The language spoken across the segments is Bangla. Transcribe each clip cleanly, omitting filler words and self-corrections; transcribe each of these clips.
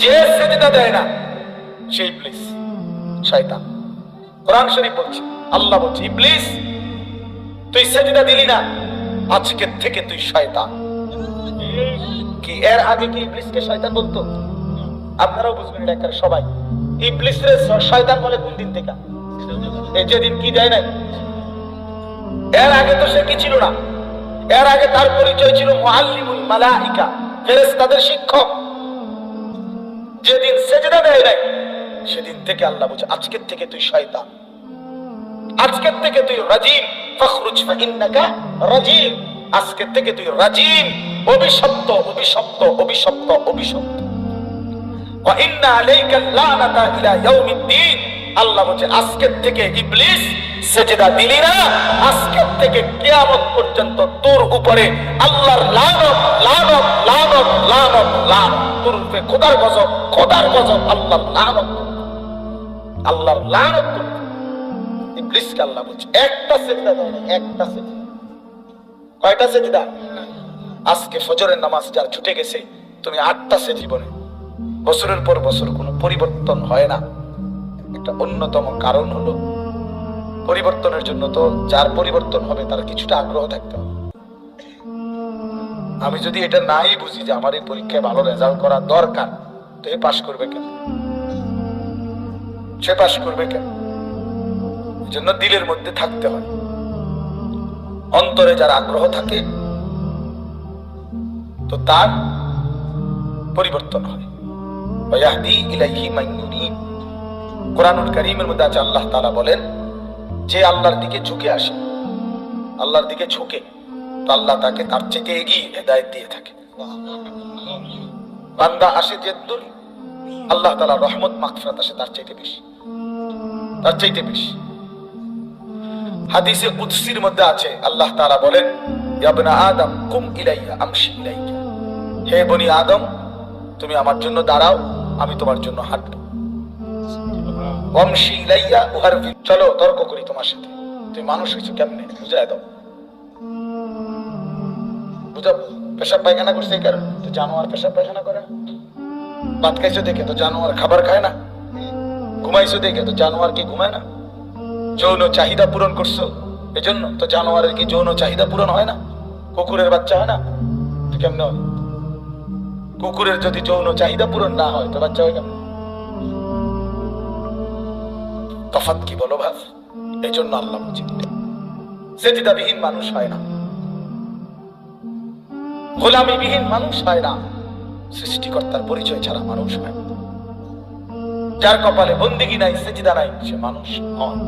যে সেজদা দেয় না সে ইবলিস, শয়তান। কোরআন শরীফ বলছে, আল্লাহ বলছে, ইবলিস তুই সেজদা দিলি না, আজকে থেকে তুই শয়তান। কি এর আগে কি ইবলিসকে শয়তান বলতো? আপনারাও বুঝবেন এটা একেবারে সবাই। ইবলিসরে শয়তান বলে কোন দিন থেকে? এই যেদিন কি দেয় নাই। এর আগে তো সে কি ছিল না। এর আগে তার পরিচয় ছিল মুআল্লিমুল মালাইকা, ফেরেশতাদের শিক্ষক। যেদিন সেজদা দেয় নাই সেদিন থেকে আল্লাহ বলছে, আজকের থেকে তুই শয়তান, আজকের থেকে তুই রাজিম, ফাখরুজ ফাইন্নাকা রাজিম। আজকের থেকে তুই রাজিম, অভিশপ্ত, অভিশপ্ত, অভিশপ্ত, অভিশপ্ত। ওয়া ইন্না আলাইকা লানাতা ইলা ইয়াউমিদ্দিন। আল্লাহ বলছে, আজকের থেকে ইবলিস সেজদা দিলি না, আজকের থেকে কিয়ামত পর্যন্ত তোর উপরে আল্লাহর লানত, লানত, লানত, লানত, লানত। তোর উপরে খোদার গজব, খোদার গজব, আল্লাহর লানত, আল্লাহর লানত। ইবলিসকে আল্লাহ বলছে একটা সেজদা দেয় না, একটা সেজদা। কয়টা সেজদা? আজকে ফজরের নামাজ যার ছুটে গেছে, তুমি 8টা সেজদা। জীবনে বছরের পর বছর কোনো পরিবর্তন হয় না। একটা অন্যতম কারণ হলো, পরিবর্তনের জন্য তো যার পরিবর্তন হবে তার কিছুটা আগ্রহ থাকতে হবে। আমি যদি এটা নাই বুঝি যে আমার এই পরীক্ষায় ভালো রেজাল্ট করা দরকার, তো এ পাশ করবে কেন? সে পাশ করবে কেন? এই জন্য দিলের মধ্যে থাকতে হয়। অন্তরে যার আগ্রহ থাকে তো তার পরিবর্তন হয়। ওয়াহদি ইলাইহি মান ইউনিব। কোরআনুল কারীমের মধ্যে আছে, আল্লাহ তাআলা বলেন, যে আল্লাহর দিকে ঝুঁকে আসে, আল্লাহর দিকে ঝুঁকে, তো আল্লাহ তাকে তার থেকে এগিয়ে হেদায়েত দিয়ে থাকে। বান্দা আসে যে দূর, আল্লাহ তাআলা রহমত মাগফিরাত আসে তার চাইতে বেশি, তার চাইতে বেশি। হাদিসে কুদসির মধ্যে আছে, আল্লাহ তাআলা বলেন, ইয়া ইবনা আদম কুম ইলাইয়া আমশি ইলাইকা। হে বনি আদম, তুমি আমার জন্য দাঁড়াও, আমি তোমার জন্য হাঁটব। আমশি ইলাইয়া উহারবি। চলো তর্ক করি তোমার সাথে। তুমি মানুষ হইছো কেমনে বুঝাই দাও। বুঝাবো? পেশাব পায়খানা করছে এই কারণে তো জানোয়ার পেশাব পায়খানা করে না। ভাত খাইছো দেখে তো জানোয়ার খাবার খায় না। ঘুমাইছো দেখে তো জানোয়ার কি ঘুমায় না। যৌন চাহিদা পূরণ করছো এজন্য তো জানোয়ারের কি যৌন চাহিদা পূরণ হয় না? কুকুরের বাচ্চা হয় না? তো কেমনে হয়? কুকুরের যদি যৌন চাহিদা পূরণ না হয় তো বাচ্চা হয় কেমন? তফাৎ কি বলো ভাব? এই জন্য আল্লাহ বলছেন, সেজদাবিহীন মানুষ হয় না, গোলামিবিহীন মানুষ হয় না, সৃষ্টিকর্তার পরিচয় ছাড়া মানুষ হয় না। যার কপালে বন্দিগি নাই, সেজদা নাই, সে মানুষ নয়।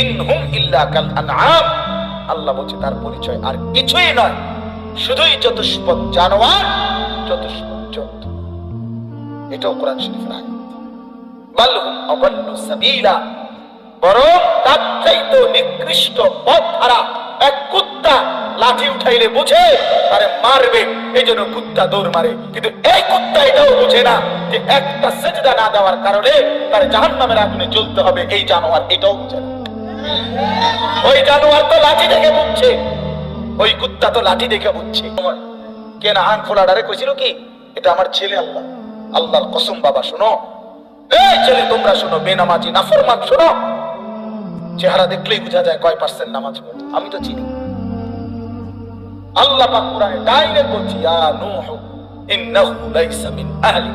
ইনহুম ইল্লা কাল আনআম। আল্লাহ বলছে তার পরিচয় আর কিছুই নয়, শুধুই চতুষ্পদ জানোয়ার, চতুষ্পদ জন্তু। এটাও কোরআন শরীফের আয়াত। বাল হুম আযাল্লু সাবিলা। বরং তার চাইতে নিকৃষ্ট পথ হারা এক কুত্তা লাঠি উঠাইলে বুঝে তারে মারবে, এই জন্য কুত্তা দৌড় মারে। কিন্তু এই কুত্তা এটাও বুঝে না যে একটা সেজদা না দেওয়ার কারণে তার জাহান্নামের আগুনে জ্বলতে হবে। এই জানোয়ার এটাও বুঝে না। ওই জানোয়ার তো লাঠি দেখে বুঝছে, ওই কুত্তা তো লাঠি দেখে বুঝছে। কেন আন খোলা ডারে কইছিল কি, এটা আমার ছেলে। আল্লাহ, আল্লাহর কসম বাবা শোনো, এই ছেলে তোমরা শোনো, বেনামাজি নাফরমান শোনো, চেহারা দেখলেই বোঝা যায় কয় পার্সেন্ট নামাজ পড়ে। আমি তো চিনি। আল্লাহ পাক কোরআনে ডাইরেক্ট বলছি, ইয়া নূহ ইন্নাহু লাইসা মিন আহলি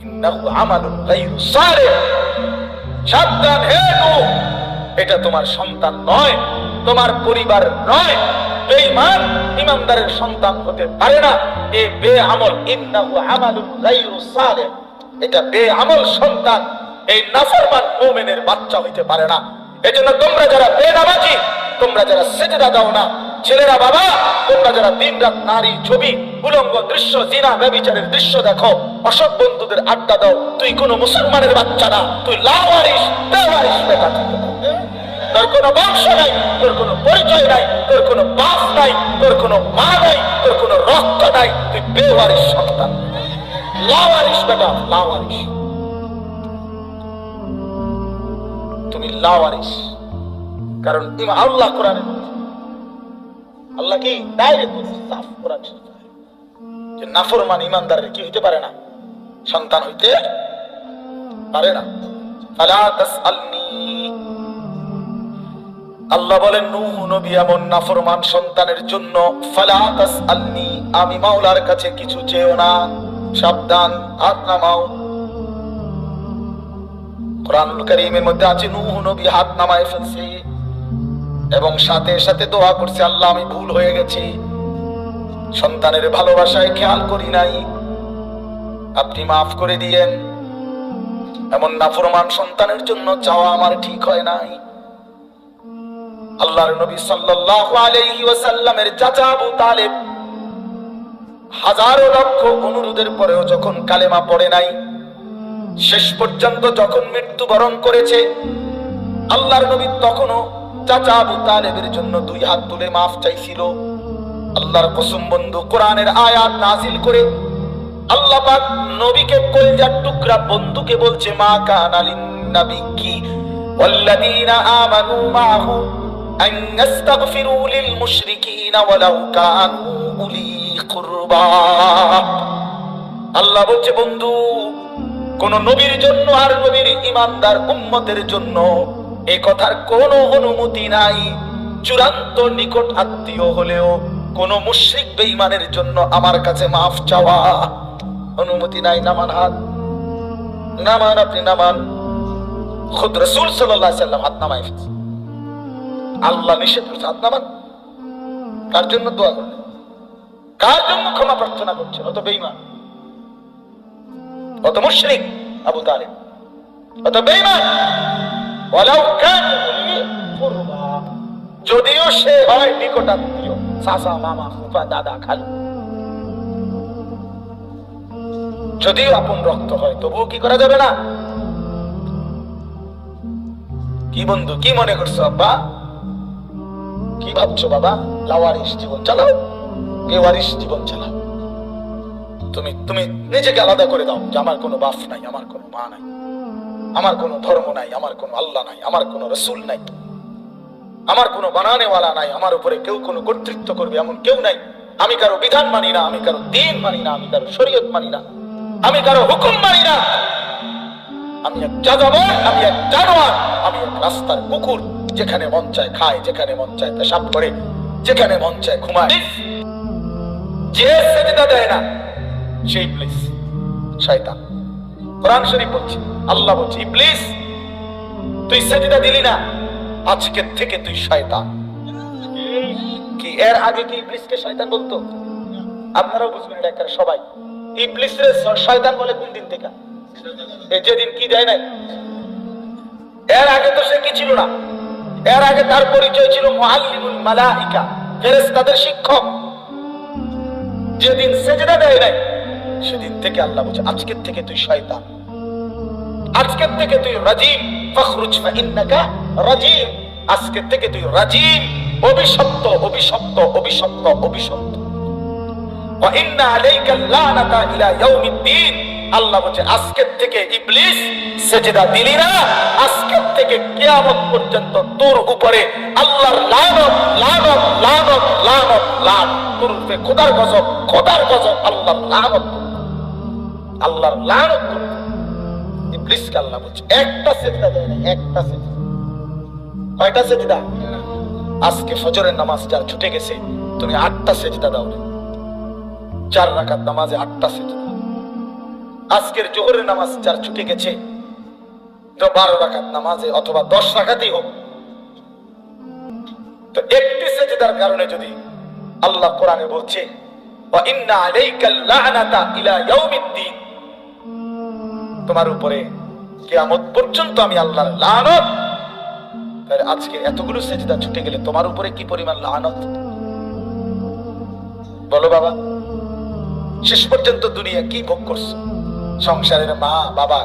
ইন্নাহু আমালুন গায়রু সালিহ। সাবধান হে নূহ, এটা তোমার সন্তান নয়, তোমার পরিবার নয়। বেঈমান ইমানদারের সন্তান হতে পারে না। এ বেআমল, ইন্নাহু আমালুন গায়রু সালিহ, এটা বেআমল সন্তান, এই নাফরমান মুমিনের বাচ্চা হইতে পারে না। এজন্য তোমরা যারা বেনামাজি, তোমরা যারা সিজদা দাও না, ছেলেরা বাবা, তোমরা যারা দিনরাত নারী ছবি, উলঙ্গ দৃশ্য, জিনা ব্যভিচারের দৃশ্য দেখো, অসৎ বন্ধুদের আড্ডা দাও, তুই কোন মুসলমানের বাচ্চা না, তুই লাওয়ারিস, বেওয়ারিস বেটা। তোর কোনো বংশ নাই, তোর কোনো পরিচয় নাই, তোর কোনো বাপ নাই, তোর কোনো মা নাই, তোর কোনো রক্ত নাই, তুই বেওয়ারিস সন্তান, লাওয়ারিস বেটা, লাওয়ারিস। তুমি লাওয়ারিস। কারণ আল্লাহ কোরআনে, আল্লাহ কি ডাইরেক্ট সাফ কোরআন, যে নাফরমান ইমানদারের কি হইতে পারে না, সন্তান হইতে পারে না। ফালা তাসআলনি, আল্লাহ বলেন নূহ নবী এমন নাফরমান সন্তানের জন্য ফালা তাসআলনি, আমি মাওলার কাছে কিছু চেও না। সাবধান, হাত নামাও। কুরআনুল কারীমের মধ্যে আছে নূহ নবী হাত নামায় ফেলছে এবং সাথে সাথে দোয়া করছে, আল্লাহ আমি ভুল হয়ে গেছি, সন্তানের ভালোবাসায় খেয়াল করি নাই, আপনি মাফ করে দিয়েন। এমন নাফরমান সন্তানের জন্য চাওয়া আমার ঠিক হয় নাই। আল্লাহর নবী সাল্লাল্লাহু আলাইহি ওয়াসাল্লামের চাচা আবু তালেব হাজারো লক্ষ অনুরোধের পরেও যখন কালেমা পড়ে নাই, শেষ পর্যন্ত যখন মৃত্যুবরণ করেছে, আল্লাহর নবী তখনও চাচা আবু তালেবের জন্য দুই হাত তুলে মাফ চাইছিল। আল্লাহর কসম বন্ধু, কোরআনের আয়াত নাযিল করে আল্লাহ পাক নবীকে কলিজার টুকরা বন্ধুকে বলছে, মা কানা লিন নাবিয়্যি ওয়াল্লাযীনা আমানু মাআহু আন ইস্তাগফিরু লিল মুশরিকিনা ওয়ালাউ কানু উলি কুরবা। আল্লাহ বলছে বন্ধু, কোন নবীর জন্য আর নবীর ঈমানদার উম্মতের জন্য এই কথার কোনো অনুমতি নাই, চূড়ান্ত নিকট আত্মীয় হলেও কোন মুশরিক বেঈমানের জন্য আমার কাছে মাফ চাওয়া অনুমতি নাই। নামান হাত, নামান, আপনি নামান। খুদ রাসূল সাল্লাল্লাহু আলাইহি ওয়াসাল্লাম হাত নামায় ফেলছে। আল্লাহ নিষেধ করছে হাত নামান। কার জন্য দোয়া করলেন? কার জন্য ক্ষমা প্রার্থনা করছেন? অত বেঈমান, অত মুশরিক আবু তালেব, অত বেঈমান। ওয়ালাউ কান উলি কুরবা, যদিও সে হয় নিকটাত্মীয়, চাচা, মামা, ফুফা, দাদা, খালু, যদিও আপন রক্ত হয়, তবুও কি করা যাবে না? কি বন্ধু, কি মনে করছো আব্বা? কি ভাবছো বাবা? লাওয়ারিস জীবন চালাও, বেওয়ারিস জীবন চালাও। তুমি তুমি নিজেকে আলাদা করে দাও যে আমার কোনো বাপ নাই, আমার কোনো মা নাই, আমার কোনো ধর্ম নাই, আমার কোনো আল্লাহ নাই, আমার কোনো রাসূল নাই, আমার কোনো বানানেওয়ালা নাই, আমার উপরে কেউ কোনো কর্তৃত্ব করবে এমন কেউ নাই। আমি কারো বিধান মানি না, আমি কারো দ্বীন মানি না, আমি কারো শরীয়ত মানি না, আমি কারো হুকুম মানি না। আমি এক যাযাবর, আমি এক জানোয়ার, আমি এক রাস্তার কুকুর, যেখানে মন চায় খায়, যেখানে মন চায় পেশাব করে, যেখানে মন চায় ঘুমায়। যে সেজদা দেয় না সে ইবলিস, শয়তান। কোরআন শরীফ বলছে, আল্লাহ বলছে, ইবলিস তুই সেজদা দিলি না, আজকে থেকে তুই শয়তান। কি এর আগে কি ইবলিসকে শয়তান বলতো? আপনারাও বুঝবেন এটা একটা সবাই। ইবলিসরে শয়তান বলে কোন দিন থেকে? এই যেদিন কি দেয় নাই। এর আগে তো সে কি ছিল না। এর আগে তার পরিচয় ছিল মুআল্লিমুল মালাইকা, ফেরেশতাদের শিক্ষক। যেদিন সেজদা দেয় নাই সেদিন থেকে আল্লাহ বলছে, আজকের থেকে তুই শয়তান, আজকের থেকে তুই রাজিম, ফাখরুজ ফাইন্নাকা রাজিম, আজকের থেকে তুই রাজিম, অভিশপ্ত, অভিশপ্ত, অভিশপ্ত, অভিশপ্ত। ওয়া ইন্না আলাইকাল লানাতা ইলা ইয়াউমিদ্দিন, আল্লাহ বলছে আজকের থেকে ইবলিস সেজদা দিলি না, আজকের থেকে কিয়ামত পর্যন্ত তোর উপরে আল্লাহর লানত, লানত, লানত, লানত, লানত, তোর উপরে খোদার গজব, খোদার গজব, আল্লাহর লানত, আল্লাহর লানত। ইবলিসকে আল্লাহ বলছে একটা সেজদা দেয় না, একটা সেজদা। কয়টা সেজদা? আজকে ফজরের নামাজ যার ছুটে গেছে, তুমি 8টা সেজদা দাও। 4 রাকাত নামাজে 8টা সেজদা। আজকের জোহরের নামাজ যার ছুটে গেছে, তো 12 রাকাত নামাজে অথবা 10 রাকাতই হোক, তো একটি সেজদার কারণে যদি আল্লাহ কোরআনে বলছে ওয়া ইন্না আলাইকাল লানাতা ইলা ইয়াউমিদ্দিন, তোমার উপরে কিয়ামত পর্যন্ত আমি আল্লাহর লানত। তাহলে আজকে এতগুলো সেজদা ছুটে গেলে তোমার উপরে কি পরিমাণ লানত বলো বাবা। শেষ পর্যন্ত দুনিয়া কি ভোগ করছো? সংসারের মা বাবা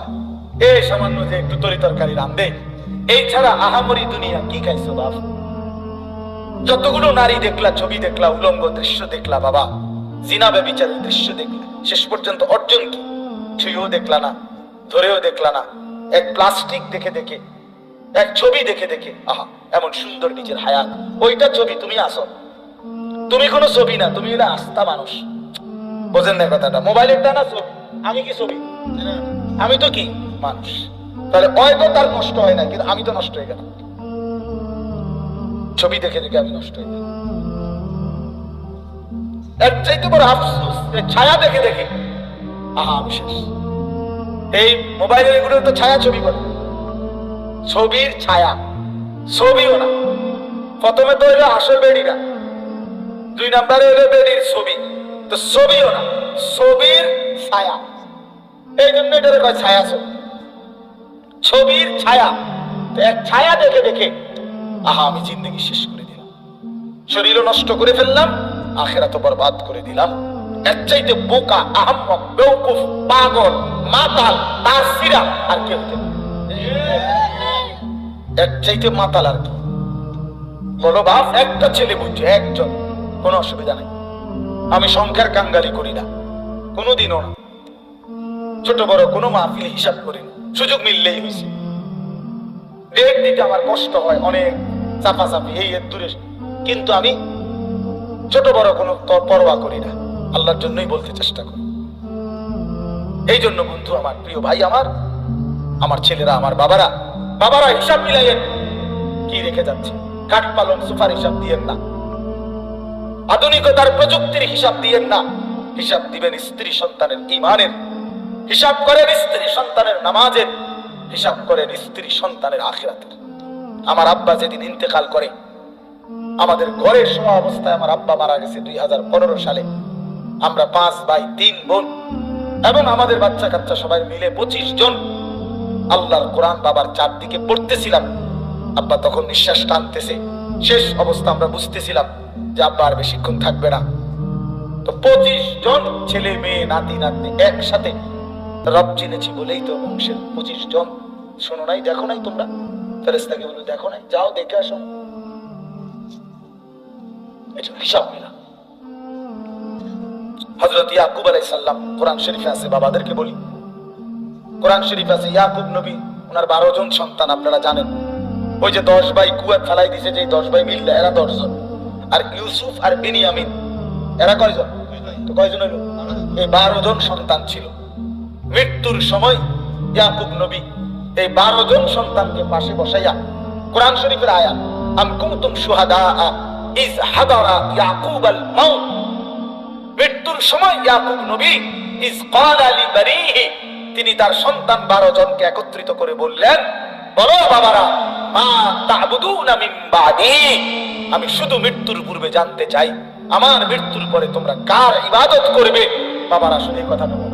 এই সামান্য যে একটু তরি তরকারি রান্ধে, এই ছাড়া আহামরি দুনিয়া কি খাইছো বাপ? যতগুলো নারী দেখলা, ছবি দেখলা, উলঙ্গ দৃশ্য দেখলা বাবা, জিনা ব্যভিচারের দৃশ্য দেখলা, শেষ পর্যন্ত অর্জন কি? ছুঁয়েও দেখলা না, ধরেও দেখলা না, এক প্লাস্টিক দেখে দেখে, এক ছবি দেখে দেখে, আহা এমন সুন্দর নিজের হায়াত, ওইটা ছবি, তুমি আসো, তুমি কোনো ছবি না, তুমি এটা আস্থা মানুষ। বোঝেন না কথাটা? মোবাইলের টানা ছবি, আমি কি ছবি? আমি তো কি মানুষ। তাহলে হয়তো তার নষ্ট হয় না, কিন্তু আমি তো নষ্ট হয়ে গেলাম। ছবি দেখে দেখে আমি নষ্ট হয়ে গেলাম। এর চাইতে বড় আফসোস ছায়া দেখে দেখে আমি শেষ। এই মোবাইলের এগুলো তো ছায়া ছবি বলে, ছবির ছায়া, ছবিও না। প্রথমে তো হইলো আসল বেড়িরা, 2 নম্বরে হইলো বেড়ির ছবি, তো ছবিও না, ছবির ছায়া। এই জন্য এটারে কয় ছায়া ছবি, ছবির ছায়া। তো এক ছায়া দেখে দেখে আমি জিন্দগি শেষ করে দিলাম, শরীরও নষ্ট করে ফেললাম, আখিরাতও বরবাদ করে দিলাম। এর চাইতে বোকা, আহম্মক, বেওকুফ, পাগল, মাতাল, তাসিরা আর কে হতে পারে? এর চাইতে মাতাল আর কি? বলো বাপ, একটা ছেলে বুঝছে, একজন, কোনো অসুবিধা নাই। আমি সংখ্যার কাঙ্গালি করি না, কোনোদিনও না। ছোট বড় কোনো মাহফিল হিসাব করি না, সুযোগ মিললেই হয়েছে। ডেট দিতে আমার কষ্ট হয়, অনেক চাপাচাপি, এই এর দূরে, কিন্তু আমি ছোট বড় কোনো পরোয়া করি না, আল্লাহর জন্যই বলতে চেষ্টা করি। এই জন্য বন্ধু আমার, প্রিয় ভাই আমার ছেলেরা, আমার বাবারা হিসাব মিলাইয়েন কি রেখে যাচ্ছে। কাঠ পালন সুপার হিসাব দিয়েন না, আধুনিকতার প্রযুক্তির হিসাব দিয়েন না, হিসাব দিবেন স্ত্রী সন্তানের ঈমানের, হিসাব করেন স্ত্রী সন্তানের নামাজের, হিসাব করেন স্ত্রী সন্তানের আখিরাতের। আমার আব্বা যেদিন ইন্তেকাল করে, আমাদের ঘরের শোয়া অবস্থায় আমার আব্বা মারা গেছে 2015 সালে। আমরা 5 ভাই 3 বোন এবং আমাদের বাচ্চা কাচ্চা সবাই মিলে 25 জন আল্লাহর কোরআন বাবার চারদিকে পড়তেছিলাম। আব্বা তখন নিঃশ্বাস টানতেছে, শেষ অবস্থা আমরা বুঝতেছিলাম যে আব্বা আর বেশিক্ষণ থাকবে না। তো 25 জন ছেলে মেয়ে নাতি নাতনি একসাথে রব চিনেছি বলেই তো বংশের 25 জন। শোনো নাই, দেখো নাই তোমরা? ফেরেশতাকে বলে দেখো নাই, যাও দেখে আসো। এটা হিসাব মিলা। হযরত ইয়াকুব আলাইহিস সালাম, কোরআন শরীফে আছে, বাবাদেরকে বলি, কোরআন শরীফে আছে ইয়াকুব নবী, ওনার 12 জন সন্তান, আপনারা জানেন। ওই যে 10 ভাই কুয়াত ফেলাই দিছে, যে 10 ভাই মিললে এরা 10 জন। আর ইউসুফ আর বিনিয়ামিন এরা কয়জন? তো কয়জন হইল? এই 12 জন সন্তান ছিল। মৃত্যুর সময় ইয়াকুব নবী এই 12 জন সন্তানকে পাশে বসাইয়া, কোরআন শরীফের আয়াত, আম কুনতুম শুহাদা ইজ হাদারা ইয়াকুব আল মাউত, মৃত্যুর সময় ইয়াকুব নবী ইজ ক্বালা লিবানিহি, তিনি তার সন্তান 12 জনকে একত্রিত করে বললেন, বলো বাবারা, মা তা'বুদুনা মিন বাদি, আমি শুধু মৃত্যুর পূর্বে জানতে চাই, আমার মৃত্যুর পরে তোমরা কার ইবাদত করবে? বাবারা শুনে কথা বলো।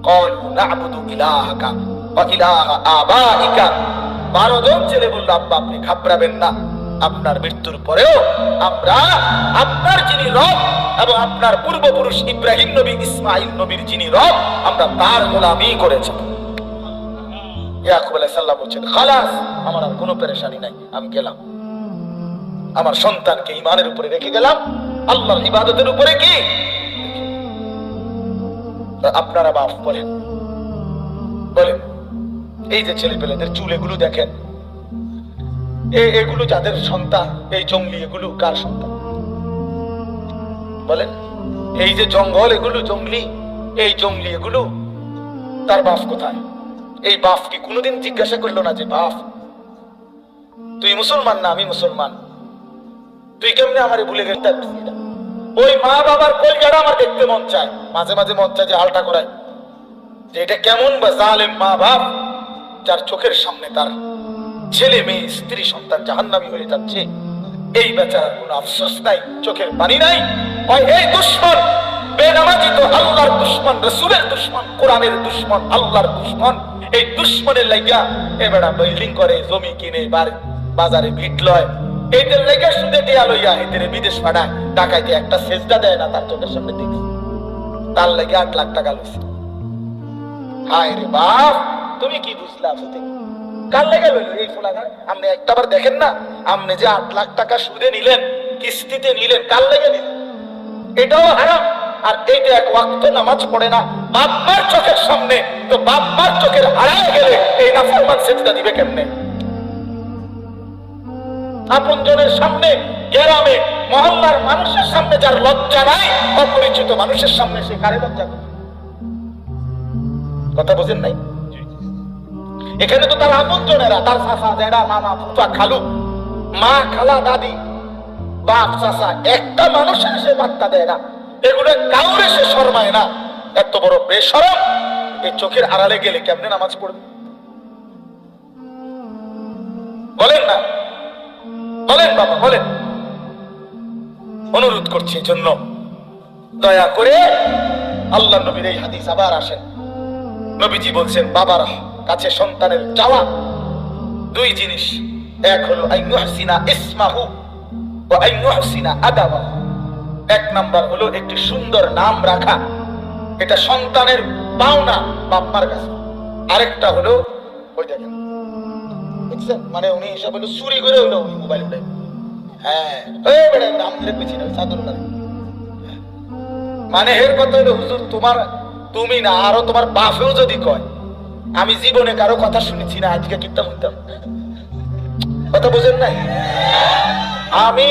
ক্বালু না'বুদু ইলাহাকা ওয়া ইলাহা আবাইকা, 12 জন ছেলে বলল, আব্বা আপনি ঘাবড়াবেন না, আপনার মৃত্যুর পরেও আমরা আপনার যিনি রব এবং আপনার পূর্বপুরুষ ইব্রাহিম নবী, ইসমাইল নবীর যিনি রব, আমরা তার গোলামি করেছি। ইয়াকুব আলাইহিস সালাম বলেন, খালাস, আমার আর কোনো পেরেশানি নাই, আমি গেলাম, আমার সন্তানকে ঈমানের উপরে রেখে গেলাম, আল্লাহর ইবাদতের উপরে। কি আপনারা বাপ বলেন, এই যে ছেলেপেলেদের চুল এগুলো দেখেন, এগুলো যাদের সন্তান, এই জঙ্গলি এগুলো কার সন্তান বলেন? এই যে জঙ্গল এগুলো জঙ্গলি, এই জঙ্গলি এগুলো তার বাপ কোথায়? এই বাপ কি কোনোদিন জিজ্ঞাসা করলো না যে বাপ তুই মুসলমান না আমি মুসলমান, তুই কেমনে আমারে ভুলে গেলি? ওই মা বাবার কলজাটা আমার দেখতে মন চায়, মাঝে মাঝে মন চায় যে আলটা করায়, যে এটা কেমন বা জালেম মা বাপ, যার চোখের সামনে তার ছেলে মেয়ে স্ত্রী সন্তান জাহান্নামী হয়ে যাচ্ছে। এই বেচারার কোনো আফসোস নাই, চোখের পানি নাই। এই দুশ্মন বেনামাজি তো আল্লাহর দুশ্মন, রাসূলের দুশ্মন, কোরআনের দুশ্মন, আল্লাহর দুশ্মন। এই দুশ্মনের লাইগা এবারে বিল্ডিং করে, জমি কিনে, বাজারে ভিট লয়, এইটার লাইগা সুদে টিয়া লইয়া এদের বিদেশ পাঠায়, টাকাইতে একটা সেজদা দেয় না তার চোখের সামনে দেখি, তার লাগে 8 লাখ টাকা লইছে। হায় রে বাপ, তুমি কি বুঝলা? কার লেগে লইল এই ফুলাগান? আপনি একটাবার দেখেন না, আপনি যে 8 লাখ টাকা সুদে নিলেন, কিস্তিতে নিলেন, কার লেগে নিলেন? এটাও হারাম। আর এইটা এক ওয়াক্ত নামাজ পড়ে না বাপ মার চোখের সামনে, তো বাপ মার চোখের হারায় গেলে এই নাফরমান সেজদা দিবে কেমনে? আপনজনের সামনে, গ্রামে মহল্লার মানুষের সামনে যার লজ্জা নাই, অপরিচিত মানুষের সামনে সে কারে লজ্জা করে? কথা বোঝেন নাই? এখানে তো তার আপনজনেরা, তার চাচা, জেঠা, মামা, ফুফা, খালু, মা, খালা, দাদি, বাপ, চাচা, একটা মানুষের সে বার্তা দেয় না, এগুলো কাউরে সে শরমায় না। এত বড় বেশরম, এই চোখের আড়ালে গেলে কেমনে নামাজ পড়বে? বলেন না, বলেন বাবা, বলেন। অনুরোধ করছি এই জন্য দয়া করে আল্লাহ নবীর এই হাদিস আবার আসেন। নবীজি বলছেন বাবার কাছে সন্তানের চাওয়া দুই জিনিস, এক হলো আইয়ুহসিনা ইসমাহু ওয়া আইয়ুহসিনা আদাবাহু। এক নাম্বার হলো একটি সুন্দর নাম রাখা, এটা সন্তানের পাওনা বাপ-মার কাছে। আরেকটা হলো ওই দেখেন, বুঝছেন, মানে উনি হিসাব হলো চুরি করে হলো উনি মোবাইল উঠে, হ্যাঁ এই বেটা নাম ধরে পেছি না চাদর না, মানে এর কথা হলো হুজুর তোমার, তুমি না আরো তোমার বাপেও যদি কয়, আমি জীবনে কারো কথা শুনেছি না, আজকে কিতাব শুনতাম। কথা বোঝেন নাই? আমি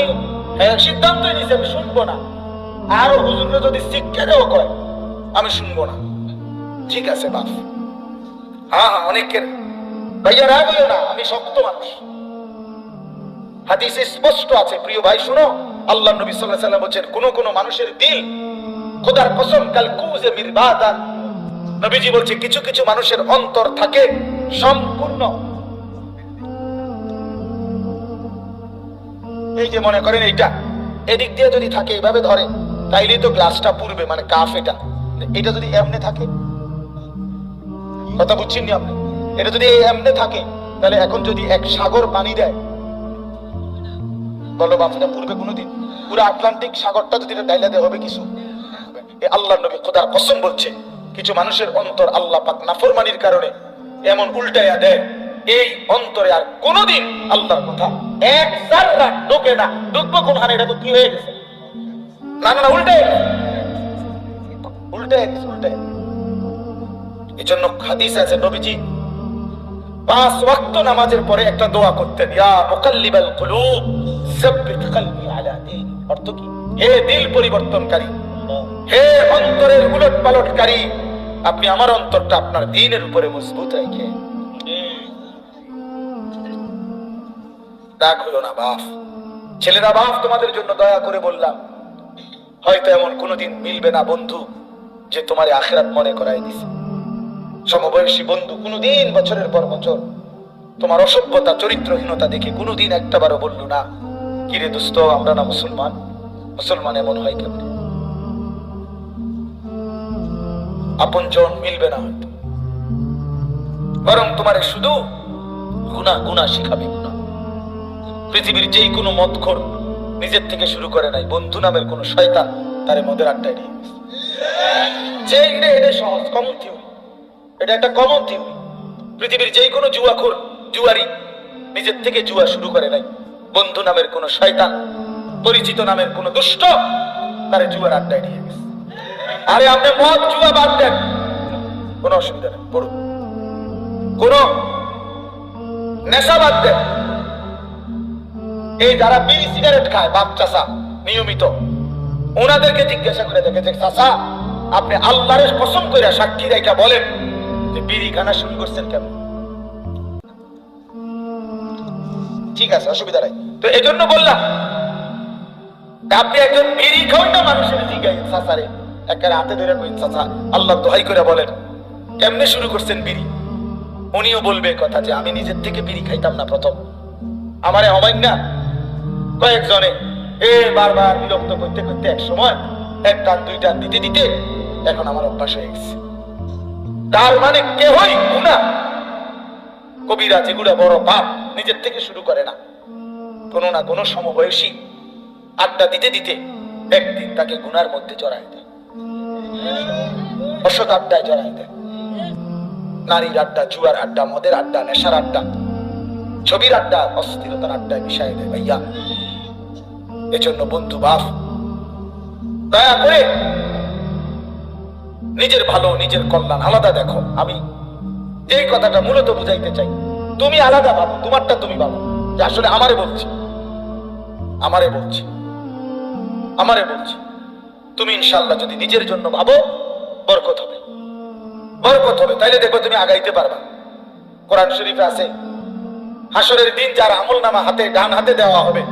সিদ্ধান্তই নিছি আমি শুনবো না, আরো হুজুরে যদি শিক্ষা দেও কয় আমি শুনবো না। ঠিক আছে বাপ, হ্যাঁ অনেকের ভাইয়া রাগ হইও না, আমি শক্ত মানুষ। হাদিসে স্পষ্ট আছে, প্রিয় ভাই শুনো, আল্লাহ নবী সাল্লাল্লাহু আলাইহি ওয়াসাল্লাম বলেন কোন কোন মানুষের দিল খোদার কসম কাল কুজে মিরবাদান। নবীজি বলছে কিছু কিছু মানুষের অন্তর থাকে সম্পূর্ণ, এই যে মনে করেন এইটা এদিক দিয়ে যদি থাকে এইভাবে ধরে তাইলেই তো গ্লাসটা পুরবে, মানে কাফ এটা, এটা যদি এমনে থাকে, কথা বুঝছেন নি আপনি? এটা যদি এমনে থাকে তাহলে এখন যদি এক সাগর পানি দেয়, বলো বাপটা পূর্বে কোনোদিন? পুরো আটলান্টিক সাগরটা যদি এটা ডাইলা দেওয়া হবে কিছু? আল্লাহ নবী খোদার কসম বলছে কিছু মানুষের অন্তর আল্লাহ পাক নাফরমানির কারণে এমন উল্টাইয়া দেয়, এই অন্তরে আর কোনোদিন আল্লাহর কথা এক জাররা ঢোকে না। ঢুকবো কোন হানে? এটা তো কি হয়ে গেছে? না না না, উল্টে উল্টে উল্টে। এই জন্য হাদিস আছে নবীজি 5 ওয়াক্ত নামাজের পরে একটা দোয়া করতেন, ইয়া মুকাল্লিবাল কুলুব সাব্বিত কলবি আলা দীন। অর্থ কি? হে দিল পরিবর্তনকারী, হে অন্তরের উলট পালটকারী, আপনি আমার অন্তরটা আপনার দ্বীনের উপরে মজবুত রেখে। রাগ হলো না বাপ, ছেলেরা বাপ তোমাদের জন্য দয়া করে বললাম, হয়তো এমন কোনোদিন মিলবে না বন্ধু যে তোমার আখিরাত মনে করাই দিছে। সমবয়সী বন্ধু কোনোদিন বছরের পর বছর তোমার অসভ্যতা চরিত্রহীনতা দেখে কোনোদিন একটাবারও বললো না কিরে দোস্ত আমরা না মুসলমান, মুসলমান এমন হয় কেমন? আপনজন মিলবে না হয়তো, বরং তোমারে শুধু গুনাহ গুনাহ শিখাবে। গুনাহ পৃথিবীর যেই কোনো মদখোর নিজের থেকে শুরু করে নাই, বন্ধু নামের কোন শয়তান তারে মদের আড্ডায় নিয়ে গেছে। এটা সহজ কমন থিওরি, এটা একটা কমন থিওরি। পৃথিবীর যেই কোনো জুয়াখোর জুয়ারি নিজের থেকে জুয়া শুরু করে নাই, বন্ধু নামের কোন শয়তান, পরিচিত নামের কোন দুষ্ট তারে জুয়ার আড্ডায় নিয়ে গেছে। আরে আপনি মদ জুয়া বাদ দেন, কোন অসুবিধা নেই, পড়ুন, কোন নেশা বাদ দেন। এই যারা বিড়ি সিগারেট খায় বাপ চাষা নিয়মিত, ওনাদেরকে জিজ্ঞাসা করে দেখে যে চাষা আপনি আল্লাহর কসম করে সাক্ষী রেখা বলেন যে বিড়ি খানা শুরু করছেন কেন? ঠিক আছে, অসুবিধা নাই। তো এই জন্য বললাম আপনি একজন বিড়ি খাওয়াই না মানুষের জিজ্ঞাসা চাষারে একেবারে হাতে ধরে কইন চাষা আল্লাহ দোহাই করে বলেন কেমনে শুরু করছেন বিড়ি? উনিও বলবে কথা যে আমি নিজের থেকে বিড়ি খাইতাম না, প্রথম আমারে অমান্য কয়েকজনে বারবার বিরক্ত করতে করতে এক সময় 1 টান 2 টান দিতে দিতে এখন আমার অভ্যাস হয়ে গেছে। তার মানে কেহই গুনাহ কবিরা যেগুলো বড় পাপ নিজের থেকে শুরু করে না, কোনো না কোনো সমবয়সী আড্ডা দিতে দিতে একদিন তাকে গুনার মধ্যে জড়ায় দেয়, অসৎ আড্ডায় জড়ায় দেয়। নারীর আড্ডা, জুয়ার আড্ডা, মদের আড্ডা, নেশার আড্ডা, ছবির আড্ডা, অস্থিরতার আড্ডায় মিশাই দেয় ভাইয়া। এজন্য বন্ধু বাপ দয়া করে নিজের ভালো নিজের কল্যাণ আলাদা দেখো। আমি এই কথাটা মূলত বুঝাইতে চাই, তুমি আলাদা ভাবো, তোমারটা তুমি ভাবো, যে আসলে আমারে বলছি আমারে বলছি তুমি ইনশাআল্লাহ যদি নিজের জন্য ভাবো, বরকত হবে, তাইলে দেখো তুমি আগাইতে পারবা। কোরআন শরীফে আছে, হাসরের দিন যার আমলনামা ডান হাতে দেওয়া হবে,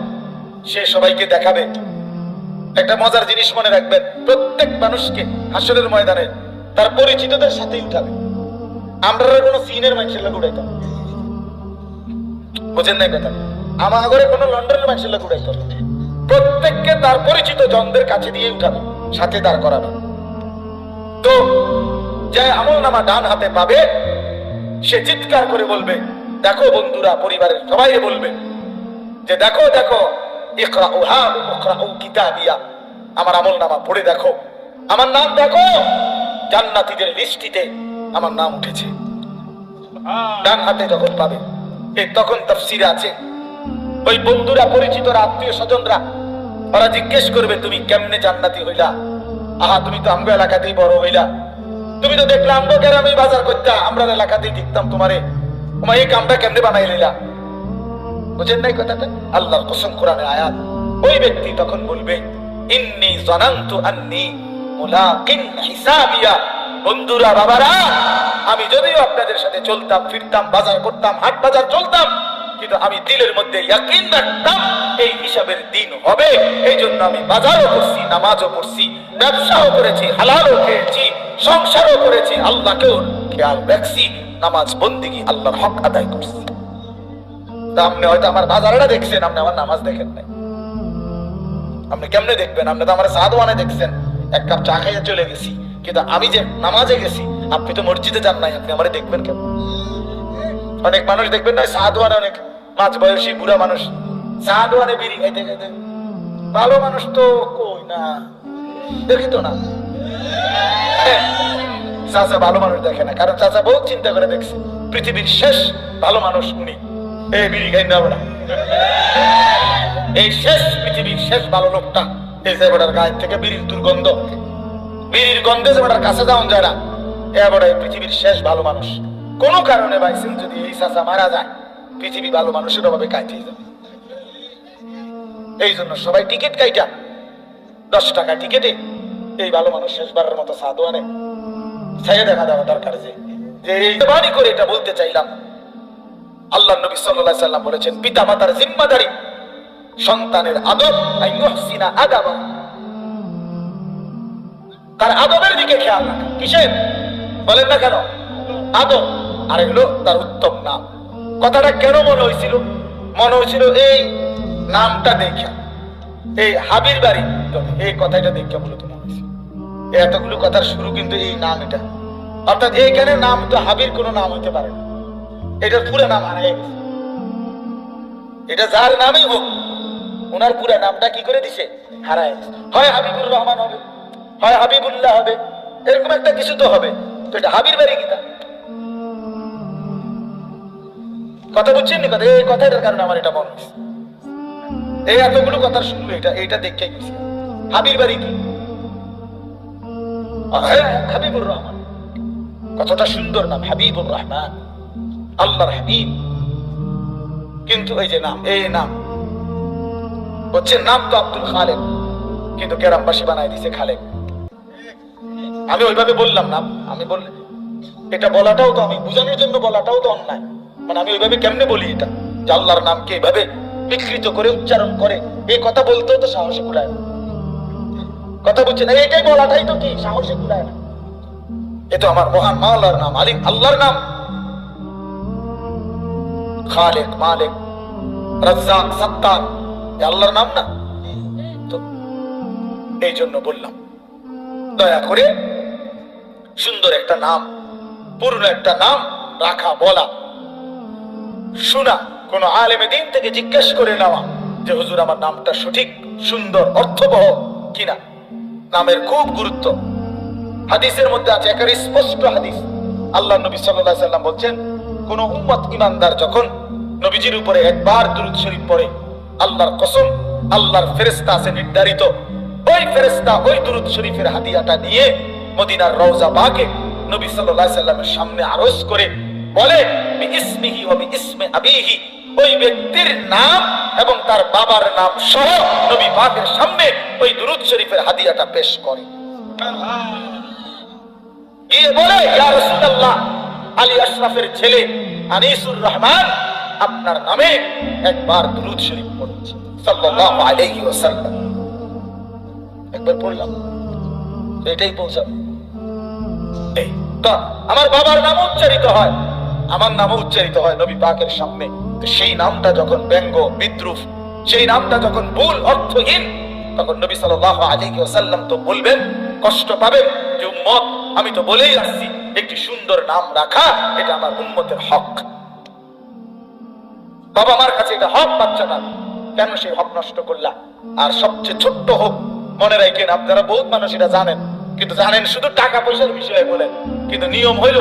সে সবাইকে দেখাবে। একটা মজার জিনিস মনে রাখবেন, প্রত্যেক মানুষকে হাসরের ময়দানে তার পরিচিতদের সাথেই উঠাবে। আমরা কোনো চীনের মানুষের লোক উঠাইতাম, বুঝেন নাই কথা? আমার ঘরে কোনো লন্ডনের মানুষের লোক উঠাইতাম। প্রত্যেককে তার পরিচিত জনদের কাছে দিয়ে উঠাবে, সাথে দাঁড় করাবে। তো যে আমলনামা ডান হাতে পাবে, সে চিৎকার করে বলবে, দেখো বন্ধুরা, পরিবারের সবাই বলবে যে দেখো ইকরাউহা ইকরাউ কিতাবিয়া, আমার আমলনামা পড়ে দেখো, আমার নাম দেখো, জান্নাতীদের লিস্টিতে আমার নাম উঠেছে। ডান হাতে যখন পাবে, তখন তাফসীরে আছে, ওই বন্ধুরা, পরিচিতরা, আত্মীয় স্বজনরা, ওরা জিজ্ঞেস করবে, তুমি কেমনে জান্নাতি হইলা? আহা, তুমি তো আমগো এলাকাতেই বড় হইলা, তুমি তো দেখলাম আমগো গ্রামে বাজার করতা, আমরা এলাকাতেই দেখতাম তোমারে, তোমার এই কামটা কেমনে বানাই লইলা? বুঝেন নাই কথাটা? আল্লাহর কসম, কোরআনের আয়াত। ওই ব্যক্তি তখন বলবে, ইন্নী জানান্তু আন্নী মুলাকিন হিসাবিয়া, বন্ধুরা, বাবারা, আমি যদিও আপনাদের সাথে চলতাম ফিরতাম, বাজার করতাম, হাট বাজার চলতাম, কিন্তু আমি দিলের মধ্যে ইয়াকিন রাখতাম এই হিসাবের দিন হবে। এই জন্য আমি বাজারও করছি, নামাজও পড়ছি, ব্যবসাও করেছি, হালালও খেয়েছি, সংসারও করেছি, আল্লাহকেও খেয়াল রাখছি, নামাজ বন্দেগী আল্লাহর হক আদায় করছি। আপনি হয়তো আমার বাজারটা দেখছেন, আপনি আমার নামাজ দেখেন নাই। আপনি কেমনে দেখবেন? আপনি তো আমার সাদওয়ানে দেখছেন, এক কাপ চা খাইয়ে চলে গেছি, কিন্তু আমি যে নামাজে গেছি, আপনি তো মসজিদে যান নাই, আপনি আমারে দেখবেন কেন? অনেক মানুষ দেখবেন না, সাদওয়ানে অনেক মাঝ বয়সী বুড়া মানুষ সাদওয়ানে বিড়ি খাইতে খাইতে, ভালো মানুষ তো কই না, দেখি তো না। চাচা ভালো মানুষ দেখে না, কারণ চাচা বহুত চিন্তা করে দেখছে, পৃথিবীর শেষ ভালো মানুষ উনি। এই বিড়ি খাই না বেড়া, এই শেষ পৃথিবীর শেষ ভালো লোকটা, এই যে বেড়ার গায়ের থেকে বিড়ির দুর্গন্ধ, বিড়ির গন্ধে যে বেড়ার কাছে যাওয়া যায় না, এ বেড়া পৃথিবীর শেষ ভালো মানুষ। কোন কারণে বাইসেন যদি এই চাচা মারা যায়, পৃথিবী ভালো মানুষের অভাবে কাইতে যাবে। এই জন্য সবাই টিকিট কাইটা 10 টাকা টিকিটে এই ভালো মানুষ শেষবারের মতো সাদওয়ানে ছাইয়া দেখা দেওয়া দরকার। যে এই বাণী করে এটা বলতে চাইলাম, আল্লাহ নবী সাল্লাল্লাহু আলাইহি সাল্লাম বলেছেন, পিতা মাতার জিম্মাদারি সন্তানের আদব, আইয়ুহসিনা আদাবা, তার আদবের দিকে খেয়াল রাখা। কিসের বলেন না কেন? আদব। আর এগুলো তার উত্তম নাম। কথাটা কেন মনে হয়েছিল? মনে হয়েছিল এই নামটা দেখা, এই হাবির বাড়ি, এই কথাটা দেখে মূলত মনে হয়েছিল। এতগুলো কথার শুরু কিন্তু এই নাম, এটা অর্থাৎ এইখানে নাম তো হাবির কোনো নাম হইতে পারে না, এটার পুরো নাম হারিয়ে গেছে। এটা যার নামই হোক, ওনার পুরো নামটা কি করে দিছে? হারায় গেছে। হয় হাবিবুর রহমান হবে, হয় হাবিবুল্লাহ হবে, এরকম একটা কিছু তো হবে। তো এটা হাবির বাড়ি কিনা? কথা বুঝছেন নি? কথা এই কথাটার কারণে আমার এটা মনে হয়েছে, এই এতগুলো কথার শুরু এইটা দেখে গেছি। হাবির বাড়ি কি? হাবিবুর রহমান, কতটা সুন্দর নাম, হাবিবুর রহমান, আল্লাহর হাবিব। কিন্তু এই যে নাম, এই নাম হচ্ছে, নাম তো আব্দুল খালেক, কিন্তু গ্রামবাসী বানাই দিছে খালেক। আমি ওইভাবে বললাম না, আমি বললাম এটা বলাটাও তো, আমি বুঝানোর জন্য বলাটাও তো অন্যায়। মানে আমি ওইভাবে কেমনে বলি এটা, যে আল্লাহর নামকে এইভাবে বিকৃত করে উচ্চারণ করে, এই কথা বলতেও তো সাহসে কুলায় না। কথা বুঝছে না? এইটাই বলাটাই তো কি সাহসে কুলায় না। এ তো আমার মহান মাওলার নাম, আলিম, আল্লাহর নাম। খালেক, মালিক, রাজ্জাক, সাত্তার, আল্লাহর নাম না? তো এই জন্য বললাম, দয়া করে সুন্দর একটা নাম, পুরনো একটা নাম রাখা, বলা, শোনা, কোন আলেমে দিন থেকে জিজ্ঞেস করে নেওয়া যে হুজুর আমার নামটা সঠিক, সুন্দর, অর্থবহ কিনা। নামের খুব গুরুত্ব। হাদিসের মধ্যে আছে, একেবারে স্পষ্ট হাদিস, আল্লাহ নবী সাল্লাল্লাহু আলাইহি সাল্লাম বলছেন, কোন উম্মত ইমানদার যখন নবীজির উপরে একবার দুরূদ শরীফ পড়ে, আল্লাহর কসম, আল্লাহর ফেরেশতা আছে নির্ধারিত, ওই ফেরেশতা ওই দুরূদ শরীফের হাদিয়াটা নিয়ে মদিনার রওজা পাকে নবী সাল্লাল্লাহু আলাইহি সাল্লামের সামনে আরজ করে বলে, বিইসমিহি ওয়া বিইসমি আবিহি, ওই ব্যক্তির নাম এবং তার বাবার নাম সহ নবী পাকের সামনে ওই দুরূদ শরীফের হাদিয়াটা পেশ করে। গিয়ে বলে, ইয়া রাসূলুল্লাহ, আলী আশরাফের ছেলে আনিসুর রহমান আপনার নামে একবার দুরূদ শরীফ পড়েছে সাল্লাল্লাহু আলাইহি ওয়াসাল্লাম। একবার পড়লাম, এটাই পৌঁছাবে। এই তো আমার বাবার নাম উচ্চারিত হয়, আমার নামও উচ্চারিত হয় নবী পাকের সামনে। তো সেই নামটা যখন ব্যঙ্গ বিদ্রুপ, সেই নামটা যখন ভুল অর্থহীন, তখন নবী সাল্লাল্লাহু আলাইহি ওয়াসাল্লাম তো বলবেন, কষ্ট পাবেন যে উম্মত আমি তো বলেই আসছি একটি সুন্দর নাম রাখা এটা আমার উম্মতের হক। বাবা মার কাছে এটা হক বাচ্চাটা, কেন সেই হক নষ্ট করলা? আর সবচেয়ে ছোট্ট হোক, মনে রাখেন আপনারা বহুত মানুষ এটা জানেন, কিন্তু জানেন শুধু টাকা পয়সার বিষয়ে বলেন, কিন্তু নিয়ম হইল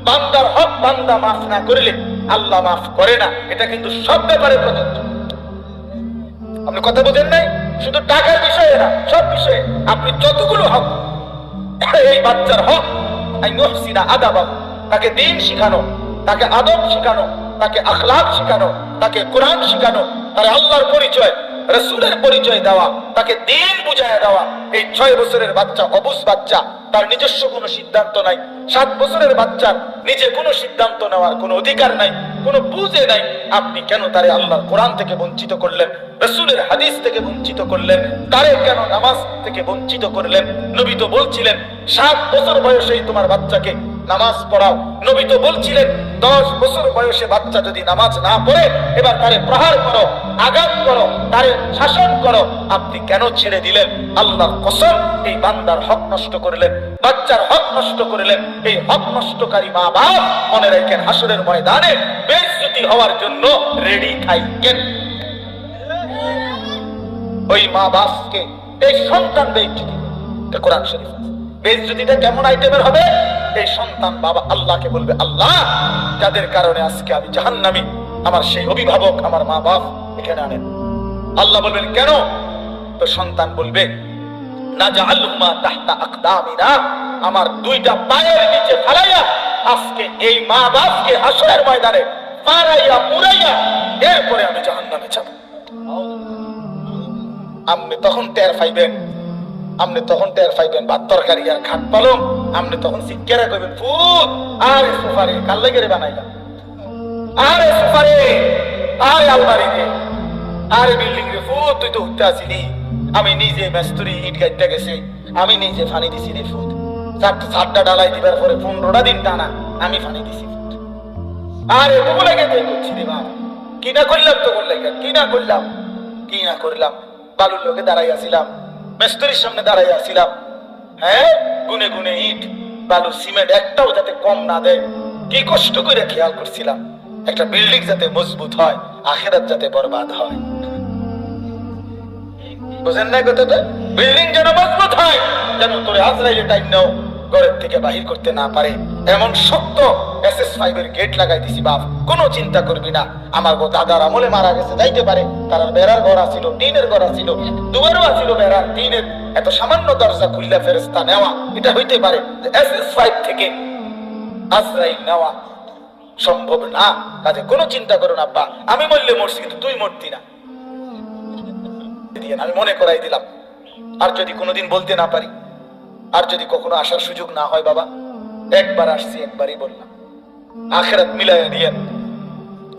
বান্দার হক বান্দা মাফ না করিলে আল্লাহ মাফ করে না। এটা কিন্তু সব ব্যাপারে প্রযোজ্য। আপনি কথা বোঝেন নাই? শুধু টাকার বিষয়ে না, সব বিষয়ে আপনি যতগুলো হক, এই বাচ্চার হক তাকে দ্বীন শিখানো, তাকে আদব শিখানো, তাকে আখলাক শিখানো, তাকে কোরআন শিখানো, তার আল্লাহর পরিচয় রাসূলের পরিচয় দেওয়া, তাকে দ্বীন বুঝায় দেওয়া। এই 6 বছরের বাচ্চা অবুঝ বাচ্চা, তার নিজস্ব কোনো সিদ্ধান্ত নাই। 7 বছরের বাচ্চার নিজে কোনো সিদ্ধান্ত নেওয়ার কোনো অধিকার নাই, কোনো বুঝে নাই। আপনি কেন তারে আল্লাহর কোরআন থেকে বঞ্চিত করলেন, রাসূলের হাদিস থেকে বঞ্চিত করলেন? তারে কেন নামাজ থেকে বঞ্চিত করলেন? নবী তো বলছিলেন 7 বছর বয়সেই তোমার বাচ্চাকে নামাজ পড়াও। নবী তো বলছিলেন 10 বছর বয়সে বাচ্চা যদি নামাজ না পড়ে এবার তারে প্রহার করো, আঘাত করো, তারে শাসন করো। আপনি কেন ছেড়ে দিলেন? আল্লাহর কসম, এই বান্দার হক নষ্ট করলেন, বাচ্চার হক নষ্ট করলেন। এই হক নষ্টকারী মা বাপ মনে রাখেন হাসরের ময়দানে বেইজ্জতি হওয়ার জন্য রেডি থাকেন। ওই মা বাপকে এই সন্তান বেইজ্জতি, কোরআন শরীফ বেইজ্জতিটা কেমন আইটেমের হবে? এই সন্তান বাবা আল্লাহকে বলবে, আল্লাহ যাদের কারণে আজকে আমি জাহান্নামী, আমার সেই অভিভাবক আমার মা বাপ এখানে আনেন। আল্লাহ বলবেন কেন? তো সন্তান বলবে, নাজআলহুমা তাহতা আকদামিনা, আমার 2টা পায়ের নিচে ফালাইয়া আজকে এই মা বাপকে হাসরের ময়দানে মারাইয়া পুরাইয়া এরপরে আমি জাহান্নামে যাব। আপনি তখন টের পাইবেন, আপনি তখন টের পাইবেন ভাত তরকারি আর খাট পালং। আপনি তখন শিক্ষারা কইবেন, ফুট আরে সোফারে কাল লাগে রে বানাইলাম, আরে সোফারে আরে আলমারি রে, আরে বিল্ডিং রে, ফুট তুই তো উঠতে আসিলি। আমি নিজে মেস্তুরি ইট গাইতে গেছে, আমি নিজে ফানি দিছি রে ফুট। 7টা ডালাই দিবার পরে 15টা দিন টানা আমি ফানি দিছি ফুট। আরে তোগুলো লাগে তাই করছি রে বাবা, কি না করলাম তো বললে, কি না করলাম, কি না করলাম। বালুর লোকে দাঁড়াই আসিলাম, মেস্তুরির সামনে দাঁড়াই আসিলাম, হ্যাঁ গুনে গুনে ইট বালু সিমেন্ট একটাও যাতে কম না দেয়, কি কষ্ট করে খেয়াল করছিলাম একটা বিল্ডিং যাতে মজবুত হয়, আখিরাত যাতে বরবাদ হয়। বুঝেন না কথাটা? বিল্ডিং যেন মজবুত হয়, যেন তোরে আজরাইলে টাইম নাও ঘরের থেকে বাহির করতে না পারে, এমন শক্ত SS5 এর গেট লাগাই দিছি বাপ। কোনো চিন্তা করবি না, আমার গো দাদার আমলে মারা গেছে যাইতে পারে, তার বেড়ার ঘর আছিল, টিনের ঘর আছিল, দুয়ারও আছিল বেড়ার টিনের, এত সামান্য দরজা খুললে ফেরেশতা নেওয়া এটা হইতে পারে। SS5 থেকে আজরাইল নেওয়া সম্ভব না। কাজে কোনো চিন্তা করো না আব্বা, আমি মরলে মরছি কিন্তু তুই মরতি না, আমি মনে করাই দিলাম। আর যদি কোনোদিন বলতে না পারি, আর যদি কখনো আসার সুযোগ না হয় বাবা, একবার আসছি একবারই বললাম, আখিরাত মিলাইয়া দিয়েন।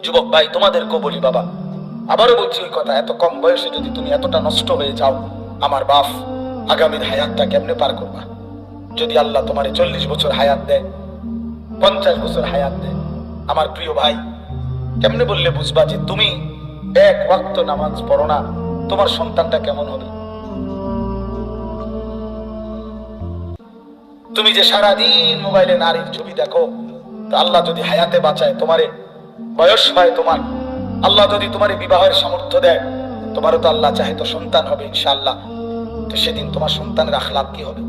যুবক ভাই তোমাদেরকেও বলি বাবা, আবারও বলছি ওই কথা, এত কম বয়সে যদি তুমি এতটা নষ্ট হয়ে যাও, আমার বাপ আগামীর হায়াতটা কেমনে পার করবা? যদি আল্লাহ তোমারে 40 বছর হায়াত দেয়, 50 বছর হায়াত দেয়, আমার প্রিয় ভাই কেমনে বললে বুঝবা যে তুমি 1 ওয়াক্ত নামাজ পড়ো না, তোমার সন্তানটা কেমন হবে? তুমি যে সারাদিন মোবাইলে নারীর ছবি দেখো, তো আল্লাহ যদি হায়াতে বাঁচায়, তোমারে বয়স হয় তোমার, আল্লাহ যদি তোমারে বিবাহের সামর্থ্য দেয়, তোমারও তো আল্লাহ চাহে তো সন্তান হবে ইনশাআল্লাহ। তো সেদিন তোমার সন্তানের আখলাক কি হবে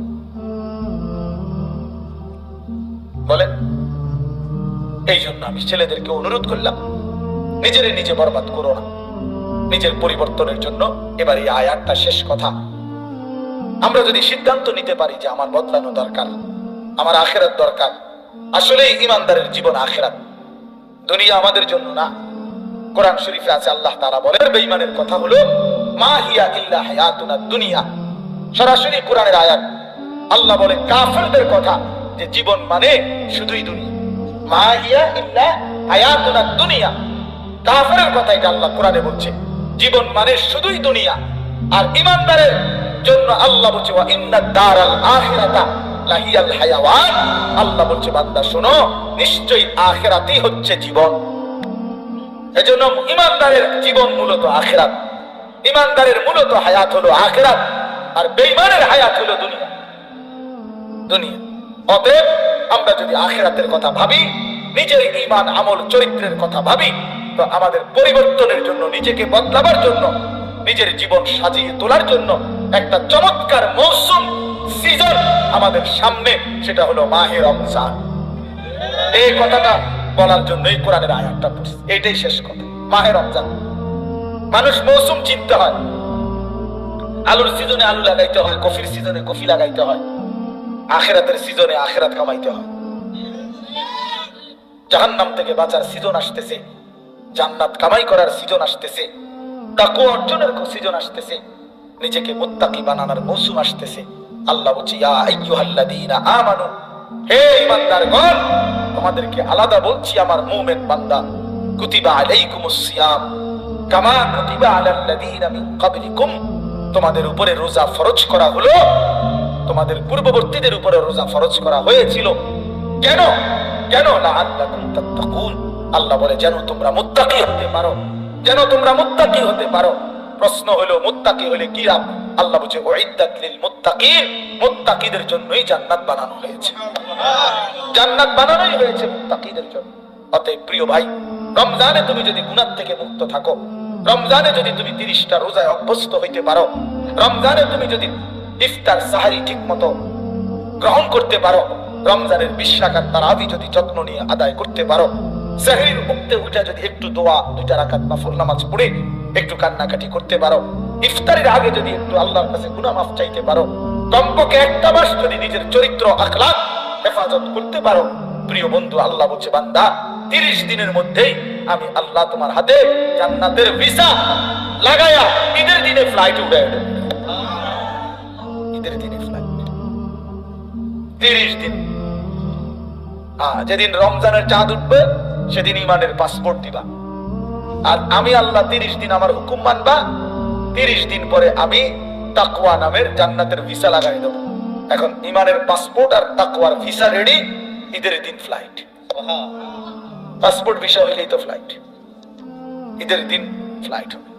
বলেন? এই জন্য আমি ছেলেদেরকে অনুরোধ করলাম, নিজেরে নিজে বরবাদ করো না, নিজের পরিবর্তনের জন্য। এবার এই আয়াতটা শেষ কথা, আমরা যদি সিদ্ধান্ত নিতে পারি যে আমার বদলানো দরকার, আমার আখিরাত দরকার, আসলে ইমানদারের জীবন আখিরাত, দুনিয়া আমাদের জন্য না। কোরআন শরীফে আছে, আল্লাহ তাআলা বলেন বেঈমানের কথা হলো মা হিয়া ইল্লা হায়াতুনা দুনিয়া। সরাসরি কোরআনের আয়াত। আল্লাহ বলে কাফেরদের কথা যে জীবন মানে শুধুই দুনিয়া, মা হিয়া ইল্লা হায়াতুনা দুনিয়া। কাফেরের কথা এটা আল্লাহ কোরআনে বলছে, জীবন মানে শুধুই দুনিয়া। আর ঈমানদারের জন্য আল্লাহ বলছে ওয়া ইন্নাদ দারাল আখিরাতা লাহিয়াল হায়াওয়ান। আল্লাহ বলছে বান্দা শোনো, নিশ্চয়ই আখিরাতই হচ্ছে জীবন। এজন্য ঈমানদারের জীবন মূলত আখিরাত, ঈমানদারের মূলত হায়াত হলো আখিরাত, আর বেঈমানের হায়াত হলো দুনিয়া। দুনিয়া। অতএব আমরা যদি আখিরাতের কথা ভাবি, নিজের ঈমান আমল চরিত্রের কথা ভাবি, তো আমাদের পরিবর্তনের জন্য, নিজেকে বদলাবার জন্য, নিজের জীবন সাজিয়ে তোলার জন্য একটা চমৎকার মৌসুম, সিজন আমাদের সামনে, সেটা হলো মাহে রমজান। এই কথাটা বলার জন্যই কোরআনের আয়াতটা পড়ছি। এটাই শেষ কথা, মাহে রমজান। মানুষ মৌসুম চিনতে হয়, আলুর সিজনে আলু লাগাইতে হয়, কফির সিজনে কফি লাগাইতে হয়, আখিরাতের সিজনে আখিরাত কামাইতে হয়। জাহান্নাম থেকে বাঁচার সিজন আসতেছে, জান্নাত কামাই করার সিজন আসতেছে, তাকওয়া অর্জনের সিজন আসতেছে, নিজেকে মুত্তাকি বানানোর মৌসুম আসতেছে। আল্লাহ বলছে ইয়া আইয়ুহাল্লাযীনা আমানু, হে ঈমানদারগণ, তোমাদেরকে আলাদা বলছি আমার মুমিন বান্দা, কুতিবা আলাইকুমুস সিয়াম কামা কুতিবা আলাল্লাযীনা মিন ক্বাবলিকুম, তোমাদের উপরে রোজা ফরজ করা হলো, তোমাদের পূর্ববর্তীদের উপরে রোজা ফরজ করা হয়েছিল। কেন? কেন? লাআল্লাকুম তাত্তাকুন। আল্লাহ বলে যেন তোমরা মুত্তাকি হতে পারো, যেন তোমরা মুত্তাকি হতে পারো। প্রশ্ন হলো মুত্তাকি হলে কি লাভ? আল্লাহ বলে উইদ্দাত লিল মুত্তাকিন, মুত্তাকিদের জন্যই জান্নাত বানানো হয়েছে। জান্নাত বানানোই হয়েছে মুত্তাকিদের জন্য। অতএব প্রিয় ভাই, রমজানে তুমি যদি গুনাহ থেকে মুক্ত থাকো, রমজানে যদি তুমি 30টা রোজায় অভ্যস্ত হইতে পারো, রমজানে তুমি যদি ইফতার সাহারি ঠিক মতো গ্রহণ করতে পারো, রমজানের 20 রাকাত তারাবি যদি যত্ন নিয়ে আদায় করতে পারো, সাহরির উঠতে উঠে যদি একটু দোয়া 2 রাকাত নফল নামাজ পড়ে একটু কান্নাকাটি করতে পারো, ইফতারের আগে যদি একটু আল্লাহর কাছে গুনাহ মাফ চাইতে পারো, কমপক্ষে 1টা মাস যদি নিজের চরিত্র আখলাক হেফাজত করতে পারো, প্রিয় বন্ধু, আল্লাহ বলছে বান্দা 30 দিনের মধ্যেই আমি আল্লাহ তোমার হাতে জান্নাতের ভিসা লাগায়া ঈদের দিনে ফ্লাইট উড়ায় দেব। ঈদের দিনে ফ্লাইট 30 দিন। যেদিন রমজানের চাঁদ উঠবে সেদিন ইমানের পাসপোর্ট দিবা, আর আমি আল্লাহ 30 দিন আমার হুকুম মানবা, 30 দিন পরে আমি তাকওয়া নামের জান্নাতের ভিসা লাগাই দেব। এখন ইমানের পাসপোর্ট আর তাকওয়ার ভিসা রেডি, ঈদের দিন ফ্লাইট। পাসপোর্ট ভিসা হইলেই তো ফ্লাইট, ঈদের দিন ফ্লাইট হবে,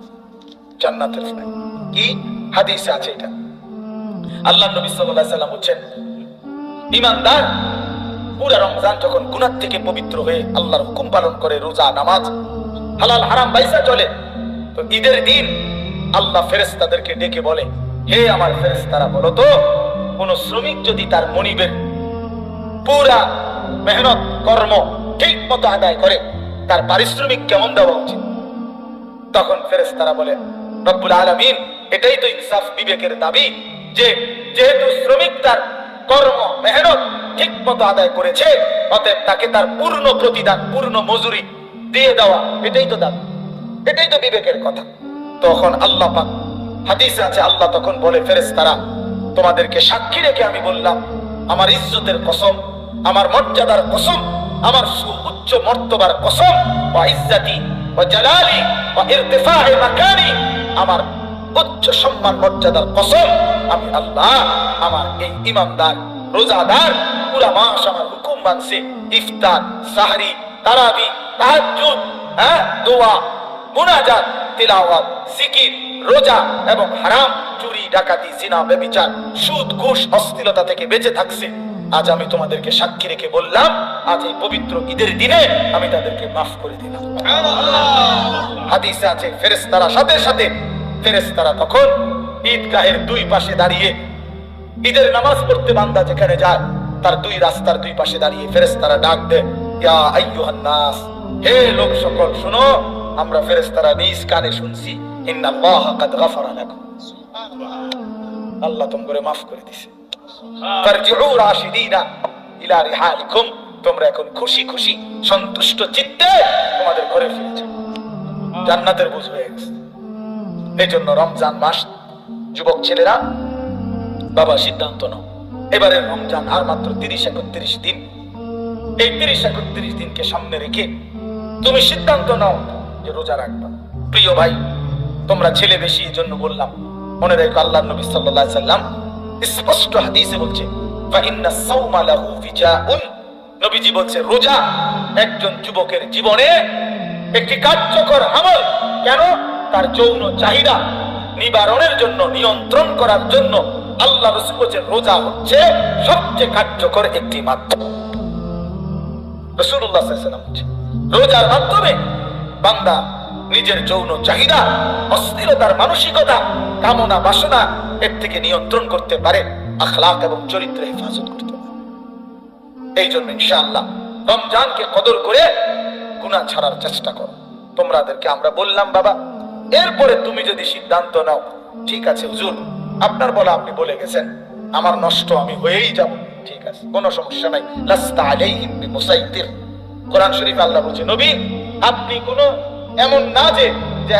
জান্নাতের ফ্লাইট। কি হাদিসে আছে এটা? আল্লাহ নবী সাল্লাল্লাহু আলাইহি ওয়াসাল্লাম বলেন, ঈমানদার পুরা রমজান যখন গুনাহ থেকে পবিত্র হয়ে আল্লাহর হুকুম পালন করে, রোজা নামাজ হালাল হারাম বাইসা চলে, তো ঈদের দিন আল্লাহ ফেরেশতাদেরকে ডেকে বলে, হে আমার ফেরেশতারা, বলো তো কোন শ্রমিক যদি তার মনিবের পুরা মেহনত কর্ম ঠিক মতো আদায় করে, তার পারিশ্রমিক কেমন দেওয়া উচিত? তখন ফেরেশতারা বলে, রব্বুল আলামিন, এটাই তো ইনসাফ, বিবেকের দাবি, যে যেহেতু শ্রমিক তার কর্ম মেহনত ঠিক মতো আদায় করেছে, অতএব তাকে তার পূর্ণ প্রতিদান, পূর্ণ মজুরি দিয়ে দেওয়া, এটাই তো দাবি, এটাই তো বিবেকের কথা। তখন আল্লাহ পাক, হাদিসে আছে, আল্লাহ তখন বলে, ফেরেশতারা, তোমাদেরকে সাক্ষী রেখে আমি বললাম, আমার ইজ্জতের কসম, আমার মর্যাদার কসম, আমার সুউচ্চ মর্তবার কসম, ওয়া ইজ্জতি ওয়া জালালি ওয়া ইরতিফা'i মাকানি, আমার উচ্চ সম্মান মর্যাদার কসম, আমি আল্লাহ আমার এই ঈমানদার রোজাদার পুরা মাস আমার হুকুম মানছে, ইফতার সাহরি তারাবি তাহাজ্জুদ, দোয়া মুনাজাত তিলাওয়াত জিকির রোজা এবং হারাম চুরি ডাকাতি জিনা ব্যভিচার সুদ ঘুষ অশ্লীলতা থেকে বেঁচে থাকছে। আজ আমি তোমাদেরকে সাক্ষী রেখে বললাম, আজ এই পবিত্র ঈদের দিনে আমি তাদেরকে মাফ করে দিলাম। হাদিসে আছে, ফেরেশতারা সাথে সাথে ফেরেশতারা তখন ঈদগাহের 2 পাশে দাঁড়িয়ে, ঈদের নামাজ পড়তে বান্দা যেখানে যায় তার 2 রাস্তার 2 পাশে দাঁড়িয়ে ফেরেশতারা ডাক দেয়, ইয়া আইয়ুহান নাস, হে লোক সকল শুনো, আমরা ফেরেশতারা নিজ কানে শুনছি, ইন্নাল্লাহা কাদ গাফারা লাকুম, আল্লাহ তোমাকে মাফ করে দিয়েছে। ফারজিউ রাশিদিনা ইলা রিহালিকুম, তোমরা এখন খুশি খুশি সন্তুষ্ট চিত্তে তোমাদের ঘরে ফিরে যাও। জান্নাতের বোঝ হয়ে গেছে। এই জন্য রমজান মাস, যুবক ছেলেরা বাবা সিদ্ধান্ত নাও, এবারে রমজান আর মাত্র 30-31 দিন। এই 30-31 দিনকে সামনে রেখে তুমি সিদ্ধান্ত নাও যে রোজা রাখবা। প্রিয় ভাই, তোমরা ছেলে বেশি এই জন্য বললাম, মনে রেখো আল্লাহর নবী সাল্লাল্লাহু আলাইহি সাল্লাম স্পষ্ট হাদিসে বলছে ফা ইন্না সাওমা লাহু ফিজাউন, নবীজি বলছে রোজা একজন যুবকের জীবনে একটি কার্যকর আমল। কেন? তার যৌন চাহিদা নিবারণের জন্য, নিয়ন্ত্রণ করার জন্য আল্লাহ রাসূল বলেছেন রোজা হচ্ছে সবচেয়ে কার্যকর একটি মাধ্যম। রাসূলুল্লাহ সাল্লাল্লাহু আলাইহি ওয়াসাল্লাম বলেছেন রোজার মাধ্যমে বান্দা নিজের যৌন চাহিদা, অস্থিরতার মানসিকতা, কামনা বাসনা এর থেকে নিয়ন্ত্রণ করতে পারে, আখলাক এবং চরিত্রে হেফাজত করতে পারে। এই জন্য ইনশাআল্লাহ রমজানকে কদর করে গুনাহ ছাড়ার চেষ্টা করো। তোমাদেরকে আমরা বললাম বাবা, এরপরে তুমি যদি সিদ্ধান্ত নাও ঠিক আছে হুজুর আপনার বলা আপনি বলে গেছেন, আমার নষ্ট আমি হয়েই যাব, ঠিক আছে, কোনো সমস্যা নাই। লাস্তা আলাইহিম বিমুসাইতির, কোরআন শরীফে আল্লাহ বলছে নবী আপনি কোনো এমন না যে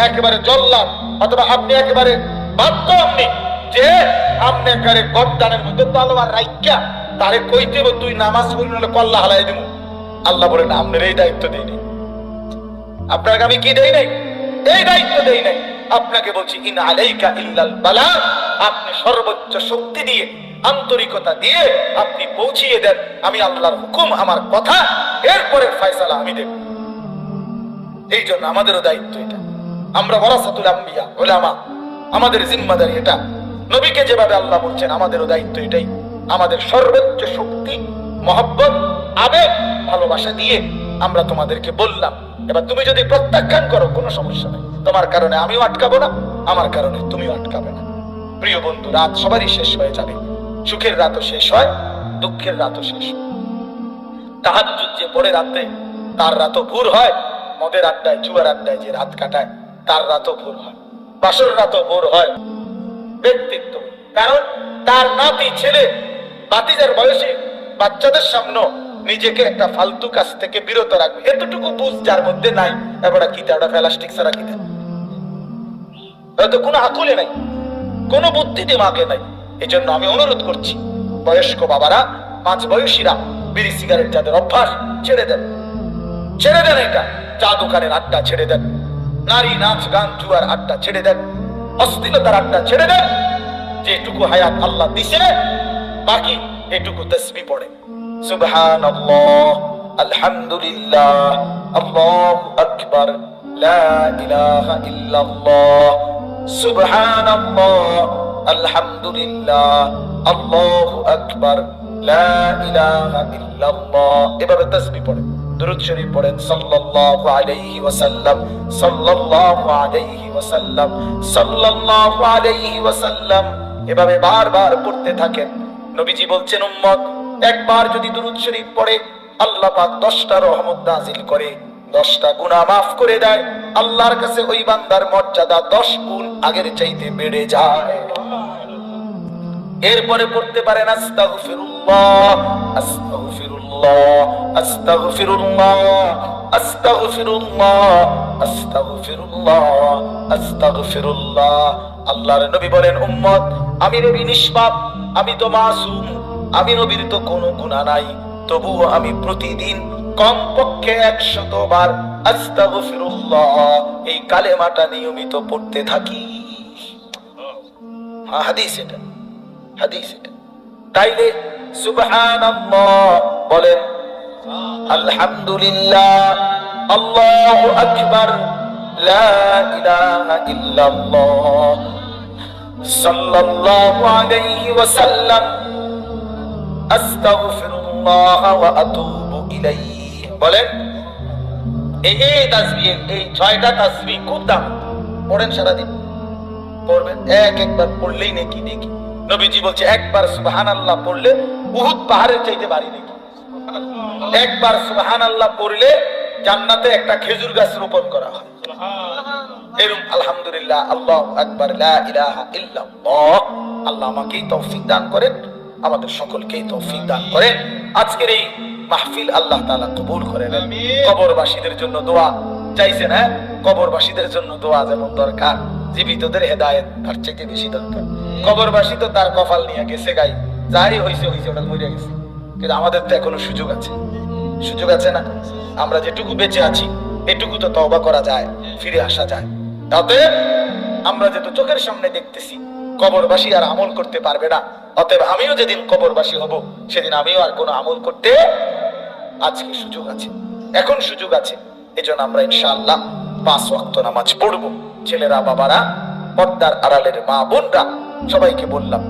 একেবারে জল্লাদ, অথবা আপনি একেবারে বাধ্য আপনি যে আপনি একেবারে গর্দানের মধ্যে তলোয়ার রাইখা তারে কইতে তুই নামাজ পড়ি নাহলে কল্লা হালাই দিব। আল্লাহ বলেন আপনার এই দায়িত্ব দেই নাই, আপনাকে আমি কি দেই নাই? এই দায়িত্ব দেই নাই। আপনাকে বলছি ইন আলাইকা ইল্লাল বালাগ, আপনি সর্বোচ্চ শক্তি দিয়ে, আন্তরিকতা দিয়ে আপনি পৌঁছিয়ে দেন। আমি আল্লাহর হুকুম, আমার কথা, এরপরে ফয়সালা আমি দেব। এই জন্য আমাদেরও দায়িত্ব এটা। আমরা ওয়ারাসাতুল আম্বিয়া, উলামা, আমাদের জিম্মাদারি এটা। নবীকে যেভাবে আল্লাহ বলছেন আমাদেরও দায়িত্ব এটাই। আমাদের সর্বোচ্চ শক্তি, মহব্বত, আবেগ, ভালোবাসা দিয়ে আমরা তোমাদেরকে বললাম। এবার তুমি যদি প্রত্যাখ্যান করো কোনো সমস্যা নেই, তোমার কারণে আমিও আটকাবো না, আমার কারণে তুমিও আটকাবে না। প্রিয় বন্ধু, রাত সবারই শেষ হয়ে যাবে। সুখের রাতও শেষ হয়, দুঃখের রাতও শেষ হয়। তাহাজ্জুদ যে পড়ে রাতে তার রাতও ভোর হয়, মদের আড্ডায়, জুয়ার আড্ডায় যে রাত কাটায় তার রাতও ভোর হয়, বাসর রাতও ভোর হয়। ব্যক্তিত্ব, কারণ তার নাতি, ছেলে, বাতিজার বয়সী বাচ্চাদের সামনে নিজেকে একটা ফালতু কাজ থেকে বিরত রাখবে, এতটুকু বুঝ যার মধ্যে নাই। এবারে কি ওটা প্লাস্টিক ছাড়া কি হয়তো কোনো আকলে নাই, কোনো বুদ্ধি দিমাগে নাই। এই জন্য আমি অনুরোধ করছি বয়স্ক বাবারা, মাঝ বয়সীরা বিড়ি সিগারেট যাদের অভ্যাস ছেড়ে দেন, ছেড়ে দেন। এটা চা দোকানের আড্ডা ছেড়ে দেন, নারী নাচ গান জুয়ার আড্ডা ছেড়ে দেন, অশ্লীলতার আড্ডা ছেড়ে দেন। যেটুকু হায়াত আল্লাহ দিছে বাকি এটুকু তাসবিহ পড়ে সুবহানাল্লাহ, আলহামদুলিল্লাহ, আল্লাহু আকবার, লা ইলাহা ইল্লাল্লাহ, সুবহানাল্লাহ, আলহামদুলিল্লাহ, আল্লাহু আকবার, লা ইলাহা ইল্লাল্লাহ। এভাবে তাসবিহ পড়ে, দুরূদ শরীফ পড়েন সাল্লাল্লাহু আলাইহি ওয়াসাল্লাম, সাল্লাল্লাহু আলাইহি ওয়াসাল্লাম, সাল্লাল্লাহু আলাইহি ওয়াসাল্লাম। এভাবে বারবার পড়তে থাকেন। নবীজি বলছেন উম্মত একবার যদি দুরূদ শরীফ পড়ে আল্লাহ পাক 10টা রহমত নাযিল করে, 10টা গুনাহ maaf করে দেয়। আল্লাহর কাছে ওই বান্দার মর্যাদা 10 গুণ আগের চাইতে বেড়ে যায়। এরপরে পড়তে পারেন আস্তাগফিরুল্লাহ, আস্তাগফিরুল্লাহ, আস্তাগফিরুল্লাহ, আস্তাগফিরুল্লাহ, আস্তাগফিরুল্লাহ, আস্তাগফিরুল্লাহ। আল্লাহর নবী বলেন উম্মত আমি নবী নিষ্পাপ, আমি তো মাসুম, আমি নবীর তো কোনো গুনাহ নাই, তবুও আমি প্রতিদিন কমপক্ষে 100 বার আস্তাগফিরুল্লাহ এই কালেমাটা নিয়মিত পড়তে থাকি। হাদিস এটা, হাদিস এটা। তাইলে সুবহানাল্লাহ বলেন, আলহামদুলিল্লাহ, আল্লাহু আকবার, লা ইলাহা ইল্লাল্লাহ, সাল্লাল্লাহু আলাইহি ওয়াসাল্লাম, আস্তাগফিরুল্লাহ ওয়া আতুবু ইলাইহি। বলেন এই তাসবিহ, এই 6টা তাসবিহ খুব দাম, পড়েন সারাদিন, পড়বেন। একবার পড়লেই নাকি দেখি নবীজি বলছে একবার সুবহানাল্লাহ পড়লে উহুদ পাহাড়ের চাইতে ভারী নাকি। একবার সুবহানাল্লাহ পড়লে জান্নাতে একটা খেজুর গাছ রোপণ করা হয়। এরকম আলহামদুলিল্লাহ, আল্লাহু আকবার, লা ইলাহা ইল্লাল্লাহ। আল্লাহ আমাকেই তৌফিক দান করেন, আমাদের সকলকেই তৌফিক দান করেন। আজকের এই মাহফিল আল্লাহ তাআলা কবুল করে নেন। কবরবাসীদের জন্য দোয়া, চাইছেন, হ্যাঁ? কবরবাসীদের জন্য দোয়া যেমন দরকার, জীবিতদের হেদায়েত তার চাইতে বেশি দরকার। কবরবাসী তো তার কপাল নিয়ে গেছে, গাই যাই হয়েছে হয়েছে, ওটা মরে গেছে। কিন্তু আমাদের তো এখনো সুযোগ আছে, সুযোগ আছে না? আমরা যেটুকু বেঁচে আছি এটুকু তো তওবা করা যায়, ফিরে আসা যায়। অতএব আমরা যেহেতু চোখের সামনে দেখতেছি কবরবাসী আর আমল করতে পারবে না, অতএব আমিও যেদিন কবরবাসী হব সেদিন আমিও আর কোনো আমল করতে, আজকে সুযোগ আছে, এখন সুযোগ আছে। এজন্য আমরা ইনশাআল্লাহ 5 ওয়াক্ত নামাজ পড়বো। ছেলেরা, বাবারা, পর্দার আড়ালের মা বোনরা, সবাইকে বললাম